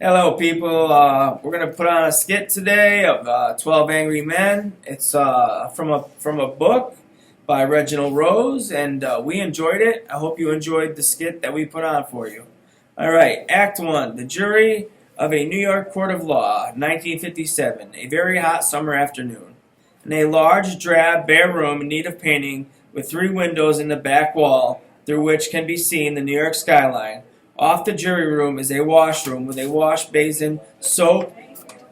Hello, people. We're gonna put on a skit today of 12 Angry Men. It's from a book by Reginald Rose, and we enjoyed it. I hope you enjoyed the skit that we put on for you. All right, Act 1. The jury of a New York court of law, 1957. A very hot summer afternoon. In a large, drab, bare room in need of painting, with 3 windows in the back wall through which can be seen the New York skyline. Off the jury room is a washroom with a wash basin, soap,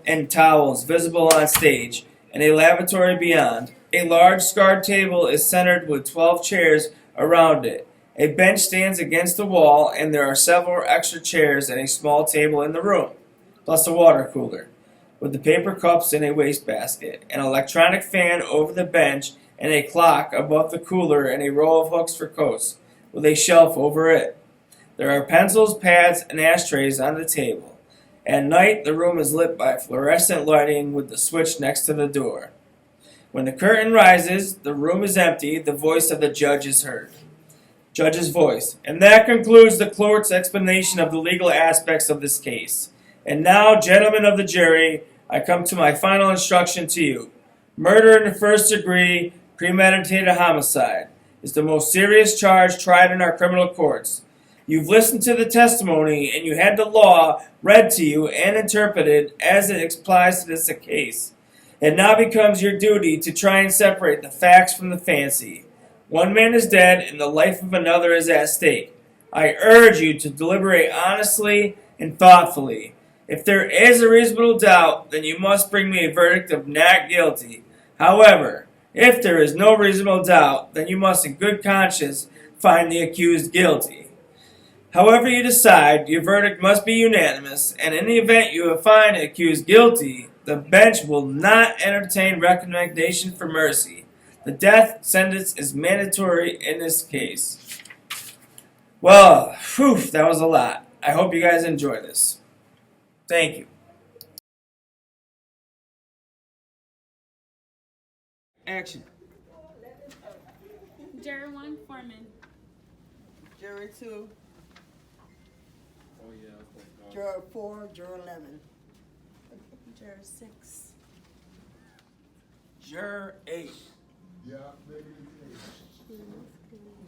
and towels visible on stage, and a lavatory beyond. A large scarred table is centered with 12 chairs around it. A bench stands against the wall, and there are several extra chairs and a small table in the room, plus a water cooler, with the paper cups in a wastebasket, an electronic fan over the bench, and a clock above the cooler, and a row of hooks for coats, with a shelf over it. There are pencils, pads, and ashtrays on the table. At night, the room is lit by fluorescent lighting with the switch next to the door. When the curtain rises, the room is empty. The voice of the judge is heard. Judge's voice. And that concludes the court's explanation of the legal aspects of this case. And now, gentlemen of the jury, I come to my final instruction to you. Murder in the first degree, premeditated homicide, is the most serious charge tried in our criminal courts. You've listened to the testimony, and you had the law read to you and interpreted as it applies to this case. It now becomes your duty to try and separate the facts from the fancy. One man is dead, and the life of another is at stake. I urge you to deliberate honestly and thoughtfully. If there is a reasonable doubt, then you must bring me a verdict of not guilty. However, if there is no reasonable doubt, then you must in good conscience find the accused guilty. However you decide, your verdict must be unanimous, and in the event you find the accused guilty, the bench will not entertain recommendation for mercy. The death sentence is mandatory in this case. Well, that was a lot. I hope you guys enjoy this. Thank you. Action. Juror 1, Foreman. Juror 2. Oh, yeah. Juror 4, Juror 11. Juror 6. Juror 8. Yeah, maybe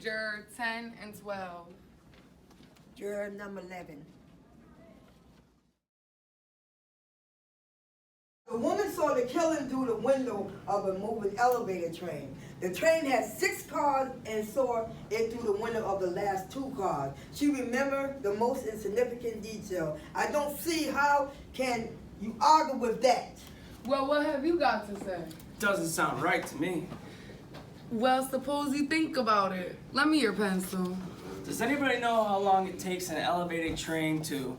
Juror 10 and 12. Juror number 11. The woman saw the killing through the window of a moving elevator train. The train had 6 cars and saw it through the window of the last 2 cars. She remembered the most insignificant detail. I don't see how can you argue with that. Well, what have you got to say? Doesn't sound right to me. Well, suppose you think about it. Lend me your pencil. Does anybody know how long it takes an elevated train to...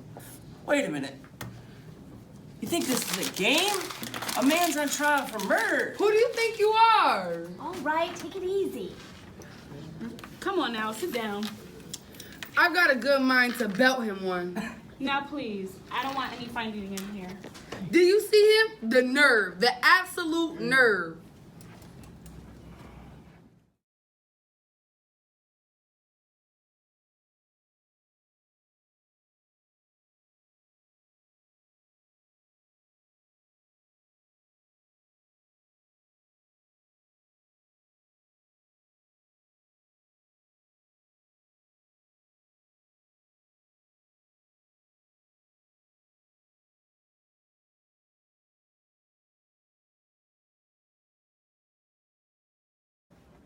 Wait a minute. You think this is a game? A man's on trial for murder. Who do you think you are? All right, take it easy. Come on now, sit down. I've got a good mind to belt him one. Now, please, I don't want any fighting in here. Do you see him? The nerve, the absolute nerve.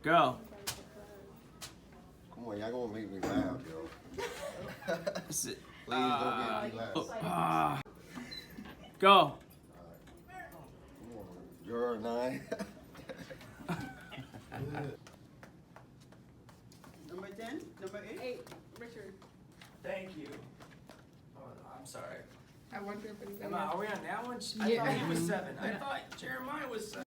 Go. Come on, y'all gonna make me laugh, yo. This is- Please don't make me laugh. Go. Come on, Juror 9. Number 10? Number 8? 8, Richard. Thank you. Oh, I'm sorry. I wonder if anybody Emma, are we on that one? I Yeah. thought he was 7. I thought Jeremiah was 7.